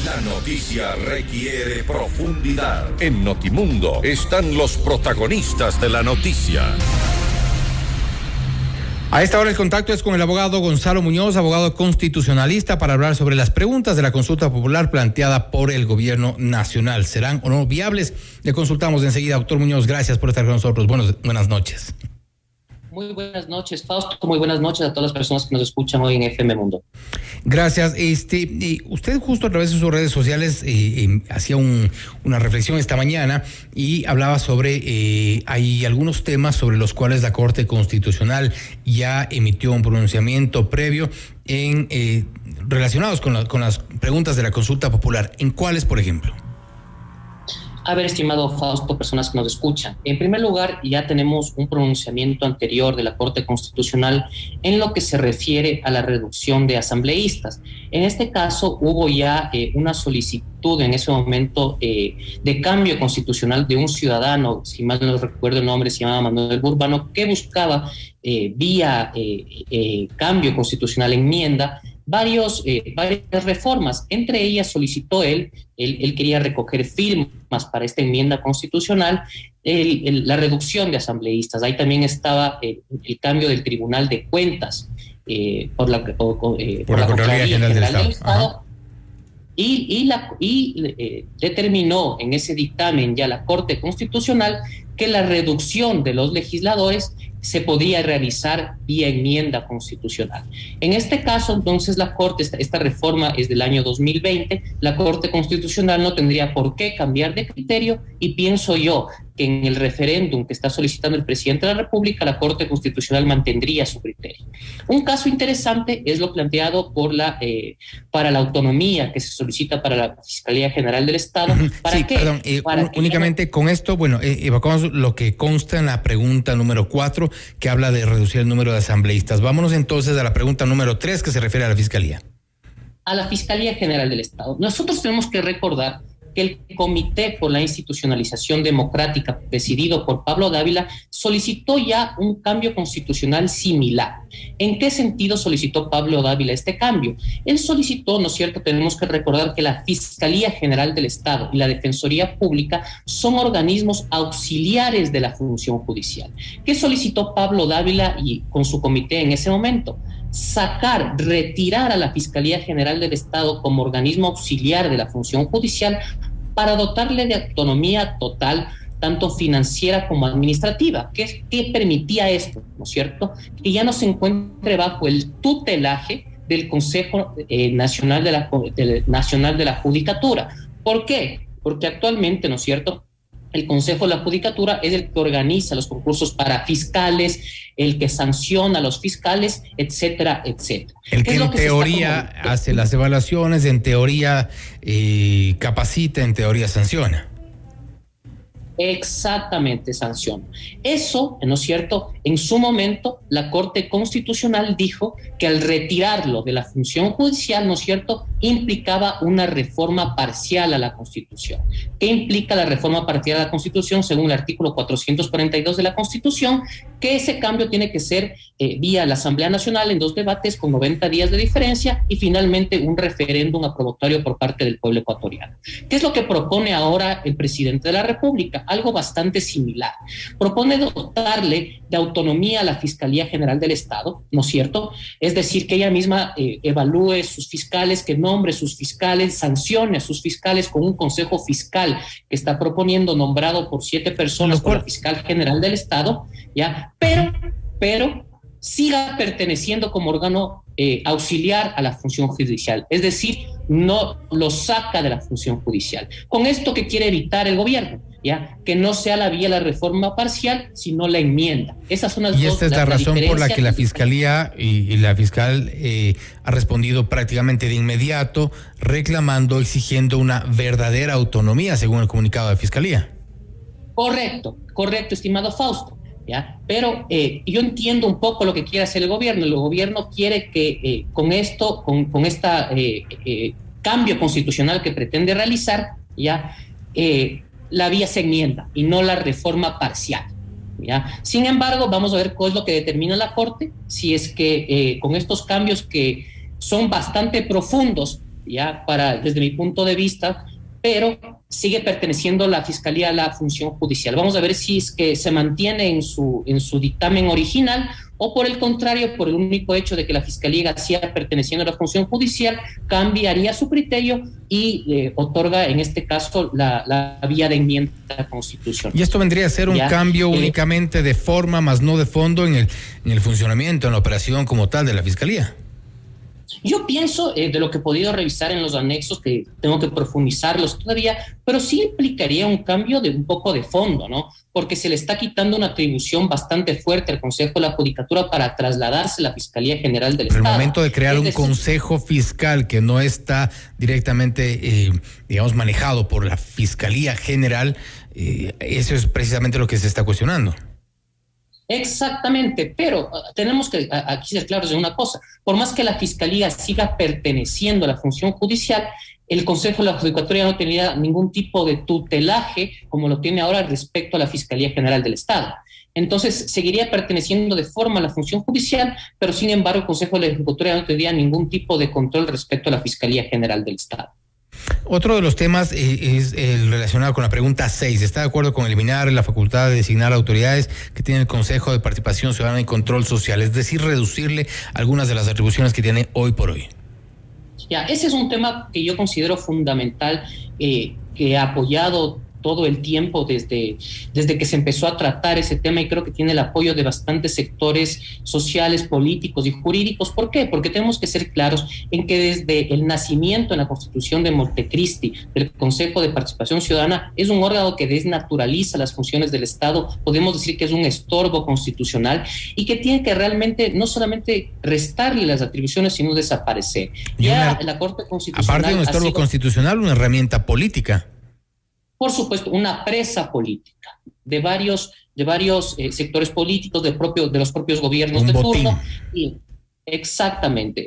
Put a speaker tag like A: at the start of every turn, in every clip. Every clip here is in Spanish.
A: La noticia requiere profundidad. En Notimundo están los protagonistas de la noticia.
B: A esta hora el contacto es con el abogado Gonzalo Muñoz, abogado constitucionalista, para hablar sobre las preguntas de la consulta popular planteada por el gobierno nacional. ¿Serán o no viables? Le consultamos enseguida. Doctor Muñoz, gracias por estar con nosotros. Buenas noches.
C: Muy buenas noches, Fausto. Muy buenas noches a todas las personas que nos escuchan hoy en FM Mundo.
B: Gracias. Usted justo a través de sus redes sociales hacía una reflexión esta mañana y hablaba sobre hay algunos temas sobre los cuales la Corte Constitucional ya emitió un pronunciamiento previo relacionados con las preguntas de la consulta popular. ¿En cuáles, por ejemplo?
C: A ver, estimado Fausto, personas que nos escuchan. En primer lugar, ya tenemos un pronunciamiento anterior de la Corte Constitucional en lo que se refiere a la reducción de asambleístas. En este caso, hubo ya una solicitud en ese momento de cambio constitucional de un ciudadano, si mal no recuerdo el nombre, se llamaba Manuel Burbano, que buscaba vía cambio constitucional, enmienda, varias reformas. Entre ellas solicitó él quería recoger firmas para esta enmienda constitucional, la reducción de asambleístas. Ahí también estaba el cambio del Tribunal de Cuentas por la Contraloría General del Estado. Y determinó en ese dictamen ya la Corte Constitucional que la reducción de los legisladores se podía realizar vía enmienda constitucional. En este caso, entonces, la Corte, esta reforma es del año 2020, la Corte Constitucional no tendría por qué cambiar de criterio, y pienso yo que en el referéndum que está solicitando el presidente de la República, la Corte Constitucional mantendría su criterio. Un caso interesante es lo planteado para la autonomía que se solicita para la Fiscalía General del Estado. ¿Para qué?
B: Perdón, únicamente con esto, evacuamos lo que consta en la pregunta número 4, que habla de reducir el número de asambleístas. Vámonos entonces a la pregunta número 3, que se refiere a la Fiscalía.
C: A la Fiscalía General del Estado. Nosotros tenemos que recordar que el Comité por la Institucionalización Democrática, presidido por Pablo Dávila, solicitó ya un cambio constitucional similar. ¿En qué sentido solicitó Pablo Dávila este cambio? Él solicitó, ¿no es cierto?, tenemos que recordar que la Fiscalía General del Estado y la Defensoría Pública son organismos auxiliares de la función judicial. ¿Qué solicitó Pablo Dávila y con su comité en ese momento? Retirar a la Fiscalía General del Estado como organismo auxiliar de la función judicial para dotarle de autonomía total, tanto financiera como administrativa. ¿Qué permitía esto? ¿No es cierto? Que ya no se encuentre bajo el tutelaje del Consejo Nacional de la Judicatura. ¿Por qué? Porque actualmente, ¿no es cierto?, el Consejo de la Judicatura es el que organiza los concursos para fiscales, el que sanciona a los fiscales, etcétera, etcétera.
B: El que en teoría hace las evaluaciones, en teoría capacita, en teoría sanciona.
C: Exactamente, sanciona. Eso, ¿no es cierto?, en su momento la Corte Constitucional dijo que al retirarlo de la función judicial, ¿no es cierto?, implicaba una reforma parcial a la Constitución. ¿Qué implica la reforma parcial a la Constitución? Según el artículo 442 de la Constitución, que ese cambio tiene que ser vía la Asamblea Nacional en 2 debates con 90 días de diferencia y finalmente un referéndum aprobatorio por parte del pueblo ecuatoriano. ¿Qué es lo que propone ahora el presidente de la República? Algo bastante similar. Propone dotarle de autonomía a la Fiscalía General del Estado, ¿no es cierto? Es decir, que ella misma evalúe sus fiscales, que nombre sus fiscales, sancione a sus fiscales con un consejo fiscal que está proponiendo, nombrado por 7 personas por la Fiscal General del Estado, ¿ya? Pero siga perteneciendo como órgano auxiliar a la función judicial, es decir, no lo saca de la función judicial. Con esto, ¿qué quiere evitar el gobierno? ¿Ya? Que no sea la vía la reforma parcial, sino la enmienda. Esas son las dos.
B: Y esta es la razón por la que la Fiscalía y la fiscal ha respondido prácticamente de inmediato, reclamando, exigiendo una verdadera autonomía, según el comunicado de la Fiscalía.
C: Correcto, estimado Fausto. ¿Ya? Pero yo entiendo un poco lo que quiere hacer el gobierno. El gobierno quiere que con esta cambio constitucional que pretende realizar, ¿ya? La vía se enmienda y no la reforma parcial, ¿ya? Sin embargo, vamos a ver cuál es lo que determina la Corte, si es que con estos cambios que son bastante profundos, ya desde mi punto de vista, pero sigue perteneciendo la Fiscalía a la función judicial. Vamos a ver si es que se mantiene en su dictamen original o por el contrario, por el único hecho de que la Fiscalía siga perteneciendo a la función judicial, cambiaría su criterio y otorga en este caso la vía de enmienda constitucional.
B: Y esto vendría a ser un cambio únicamente de forma, más no de fondo en el funcionamiento, en la operación como tal de la Fiscalía.
C: Yo pienso, de lo que he podido revisar en los anexos, que tengo que profundizarlos todavía, pero sí implicaría un cambio de un poco de fondo, ¿no? Porque se le está quitando una atribución bastante fuerte al Consejo de la Judicatura para trasladarse a la Fiscalía General del Estado.
B: El momento de crear un consejo fiscal que no está directamente, digamos, manejado por la Fiscalía General, eso es precisamente lo que se está cuestionando.
C: Exactamente, pero tenemos que aquí ser claros de una cosa. Por más que la Fiscalía siga perteneciendo a la función judicial, el Consejo de la Judicatura no tendría ningún tipo de tutelaje como lo tiene ahora respecto a la Fiscalía General del Estado. Entonces, seguiría perteneciendo de forma a la función judicial, pero sin embargo el Consejo de la Judicatura no tendría ningún tipo de control respecto a la Fiscalía General del Estado.
B: Otro de los temas es el relacionado con la pregunta 6. ¿Está de acuerdo con eliminar la facultad de designar autoridades que tiene el Consejo de Participación Ciudadana y Control Social? Es decir, reducirle algunas de las atribuciones que tiene hoy por hoy.
C: Ya, ese es un tema que yo considero fundamental, que he apoyado todo el tiempo desde que se empezó a tratar ese tema y creo que tiene el apoyo de bastantes sectores sociales, políticos y jurídicos. ¿Por qué? Porque tenemos que ser claros en que desde el nacimiento en la Constitución de Montecristi del Consejo de Participación Ciudadana es un órgano que desnaturaliza las funciones del Estado, podemos decir que es un estorbo constitucional y que tiene que realmente no solamente restarle las atribuciones, sino desaparecer. Ya la Corte Constitucional...
B: Aparte de un estorbo constitucional, una herramienta política.
C: Por supuesto, una presa política de varios sectores políticos, de los propios gobiernos de turno. Exactamente.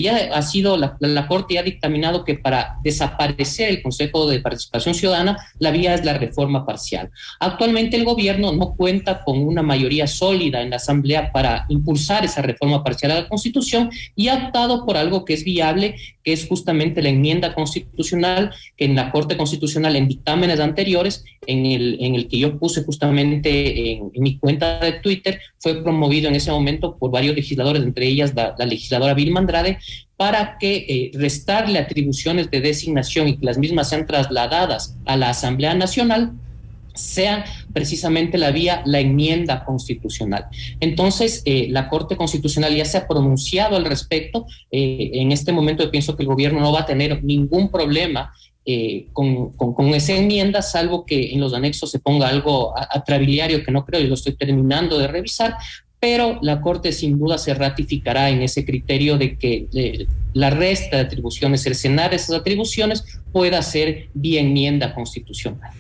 C: Ya ha sido, la Corte ha dictaminado que para desaparecer el Consejo de Participación Ciudadana, la vía es la reforma parcial. Actualmente el gobierno no cuenta con una mayoría sólida en la Asamblea para impulsar esa reforma parcial a la Constitución y ha optado por algo que es viable, que es justamente la enmienda constitucional, que en la Corte Constitucional, en dictámenes anteriores, en el que yo puse justamente en mi cuenta de Twitter, fue promovido en ese momento por varios legisladores, entre ellas la legisladora Vilma Andrade, para que restarle atribuciones de designación y que las mismas sean trasladadas a la Asamblea Nacional, sea precisamente la vía, la enmienda constitucional. Entonces, la Corte Constitucional ya se ha pronunciado al respecto. En este momento yo pienso que el gobierno no va a tener ningún problema con esa enmienda, salvo que en los anexos se ponga algo atrabiliario que no creo, y lo estoy terminando de revisar, pero la Corte sin duda se ratificará en ese criterio de que la resta de atribuciones, cercenar esas atribuciones, pueda ser vía enmienda constitucional.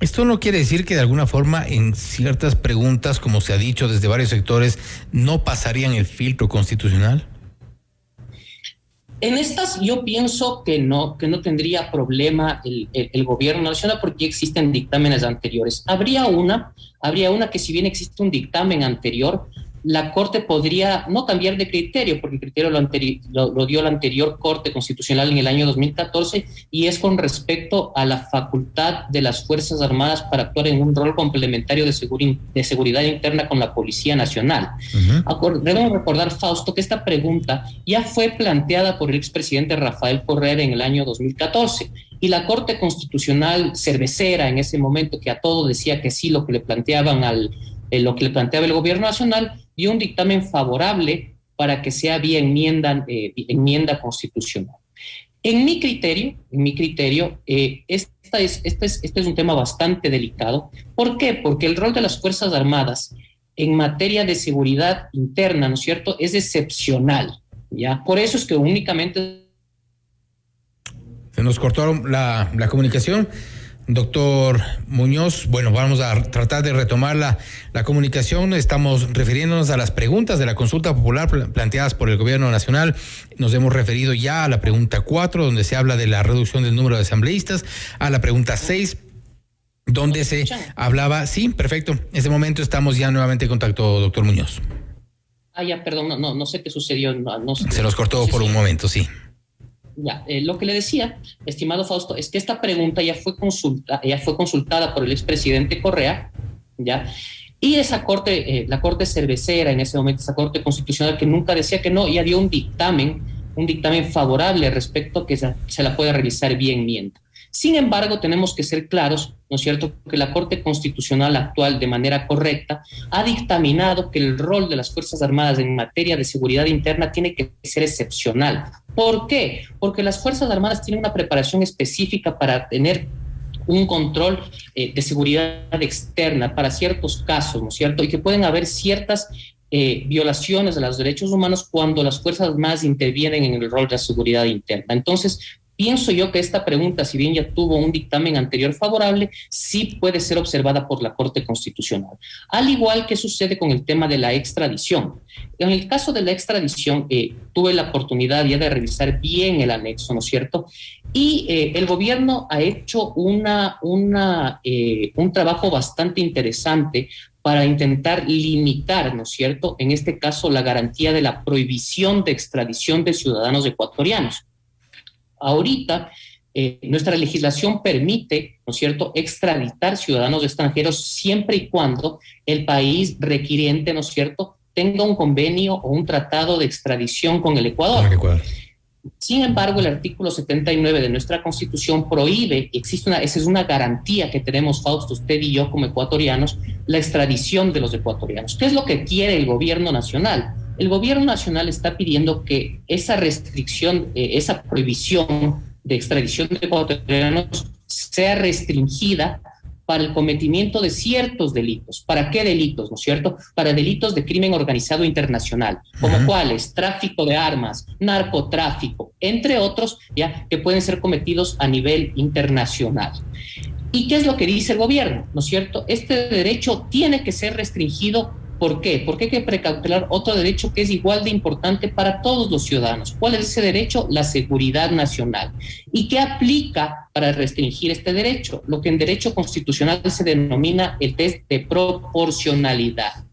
B: ¿Esto no quiere decir que de alguna forma en ciertas preguntas, como se ha dicho desde varios sectores, no pasarían el filtro constitucional?
C: En estas yo pienso que no tendría problema el gobierno nacional porque existen dictámenes anteriores. Habría una que si bien existe un dictamen anterior, la Corte podría no cambiar de criterio, porque el criterio lo dio la anterior Corte Constitucional en el año 2014, y es con respecto a la facultad de las Fuerzas Armadas para actuar en un rol complementario de seguridad interna con la Policía Nacional. Debemos recordar, Fausto, que esta pregunta ya fue planteada por el expresidente Rafael Correa en el año 2014, y la Corte Constitucional cervecera en ese momento, que a todo decía que sí, lo que le planteaba el gobierno nacional, dio un dictamen favorable para que sea vía enmienda constitucional. En mi criterio, este es un tema bastante delicado. ¿Por qué? Porque el rol de las Fuerzas Armadas en materia de seguridad interna, ¿no es cierto?, es excepcional, ¿ya? Por eso es que únicamente...
B: Se nos cortó la comunicación. Doctor Muñoz, bueno, vamos a tratar de retomar la comunicación. Estamos refiriéndonos a las preguntas de la consulta popular planteadas por el gobierno nacional. Nos hemos referido ya a la pregunta 4, donde se habla de la reducción del número de asambleístas, a la pregunta 6, donde se hablaba... Sí, perfecto. En este momento estamos ya nuevamente en contacto, doctor Muñoz.
C: Ya, perdón, no sé qué sucedió. No sé.
B: Se nos cortó por un momento, sí.
C: Ya, lo que le decía, estimado Fausto, es que esta pregunta ya fue consultada por el expresidente Correa, ¿ya? Y esa corte, la corte cervecera en ese momento, esa corte constitucional que nunca decía que no, ya dio un dictamen favorable respecto a que se la pueda revisar bien mientras. Sin embargo, tenemos que ser claros, ¿no es cierto?, que la Corte Constitucional actual, de manera correcta, ha dictaminado que el rol de las Fuerzas Armadas en materia de seguridad interna tiene que ser excepcional. ¿Por qué? Porque las Fuerzas Armadas tienen una preparación específica para tener un control de seguridad externa para ciertos casos, ¿no es cierto?, y que pueden haber ciertas violaciones de los derechos humanos cuando las Fuerzas Armadas intervienen en el rol de la seguridad interna. Entonces, pienso yo que esta pregunta, si bien ya tuvo un dictamen anterior favorable, sí puede ser observada por la Corte Constitucional. Al igual que sucede con el tema de la extradición. En el caso de la extradición, tuve la oportunidad ya de revisar bien el anexo, ¿no es cierto? Y el gobierno ha hecho un trabajo bastante interesante para intentar limitar, ¿no es cierto?, en este caso, la garantía de la prohibición de extradición de ciudadanos ecuatorianos. Ahorita, nuestra legislación permite, ¿no es cierto?, extraditar ciudadanos extranjeros siempre y cuando el país requiriente, ¿no es cierto?, tenga un convenio o un tratado de extradición con el Ecuador. Sin embargo, el artículo 79 de nuestra Constitución prohíbe, esa es una garantía que tenemos, Fausto, usted y yo como ecuatorianos, la extradición de los ecuatorianos. ¿Qué es lo que quiere el gobierno nacional? El gobierno nacional está pidiendo que esa restricción, esa prohibición de extradición de ecuatorianos sea restringida para el cometimiento de ciertos delitos. ¿Para qué delitos, no es cierto? Para delitos de crimen organizado internacional, como cuáles: tráfico de armas, narcotráfico, entre otros, ya, que pueden ser cometidos a nivel internacional. ¿Y qué es lo que dice el gobierno, no es cierto? Este derecho tiene que ser restringido. ¿Por qué? Porque hay que precautelar otro derecho que es igual de importante para todos los ciudadanos. ¿Cuál es ese derecho? La seguridad nacional. ¿Y qué aplica para restringir este derecho? Lo que en derecho constitucional se denomina el test de proporcionalidad.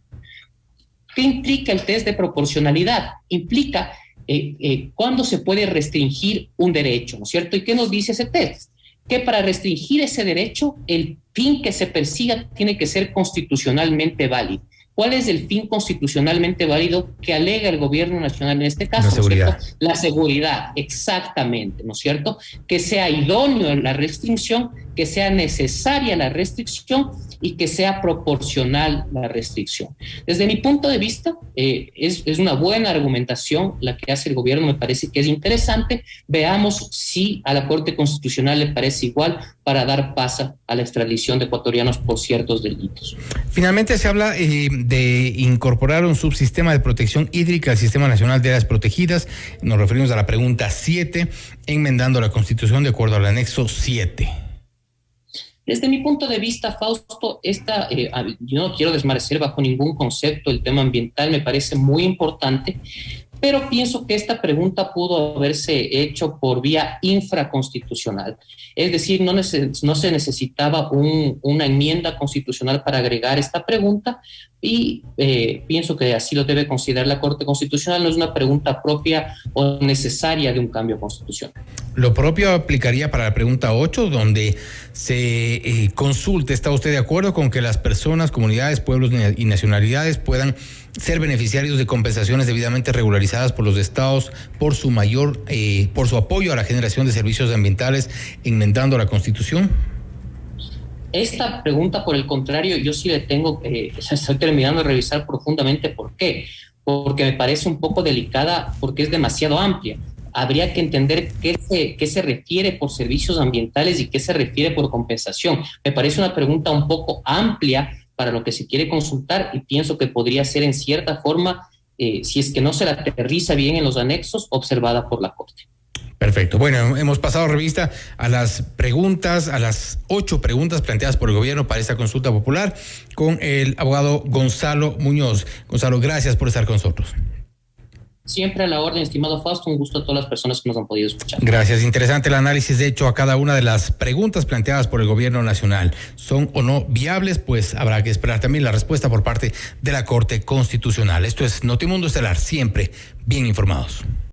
C: ¿Qué implica el test de proporcionalidad? Implica cuándo se puede restringir un derecho, ¿no es cierto? ¿Y qué nos dice ese test? Que para restringir ese derecho, el fin que se persiga tiene que ser constitucionalmente válido. ¿Cuál es el fin constitucionalmente válido que alega el gobierno nacional en este caso?
B: La seguridad.
C: ¿No es cierto? La seguridad, exactamente, ¿no es cierto? Que sea idóneo la restricción, que sea necesaria la restricción y que sea proporcional la restricción. Desde mi punto de vista, es una buena argumentación la que hace el gobierno, me parece que es interesante. Veamos si a la Corte Constitucional le parece igual para dar paso a la extradición de ecuatorianos por ciertos delitos.
B: Finalmente se habla de incorporar un subsistema de protección hídrica al Sistema Nacional de Áreas Protegidas. Nos referimos a la pregunta 7, enmendando la Constitución de acuerdo al anexo 7.
C: Desde mi punto de vista, Fausto, yo no quiero desmerecer bajo ningún concepto el tema ambiental, me parece muy importante, pero pienso que esta pregunta pudo haberse hecho por vía infraconstitucional. Es decir, no se necesitaba una enmienda constitucional para agregar esta pregunta y pienso que así lo debe considerar la Corte Constitucional. No es una pregunta propia o necesaria de un cambio constitucional.
B: Lo propio aplicaría para la pregunta 8, donde se consulte, ¿está usted de acuerdo con que las personas, comunidades, pueblos y nacionalidades puedan ser beneficiarios de compensaciones debidamente regularizadas por los estados por su apoyo a la generación de servicios ambientales, enmendando la Constitución?
C: Esta pregunta, por el contrario, yo sí le tengo, estoy terminando de revisar profundamente. ¿Por qué? Porque me parece un poco delicada, porque es demasiado amplia. Habría que entender qué se refiere por servicios ambientales y qué se refiere por compensación. Me parece una pregunta un poco amplia para lo que se quiere consultar y pienso que podría ser en cierta forma, si es que no se la aterriza bien en los anexos, observada por la Corte.
B: Perfecto. Bueno, hemos pasado revista a las 8 preguntas planteadas por el gobierno para esta consulta popular con el abogado Gonzalo Muñoz. Gonzalo, gracias por estar con nosotros.
C: Siempre a la orden, estimado Fausto, un gusto a todas las personas que nos han podido escuchar.
B: Gracias. Interesante el análisis hecho a cada una de las preguntas planteadas por el gobierno nacional. ¿Son o no viables? Pues habrá que esperar también la respuesta por parte de la Corte Constitucional. Esto es Notimundo Estelar, siempre bien informados.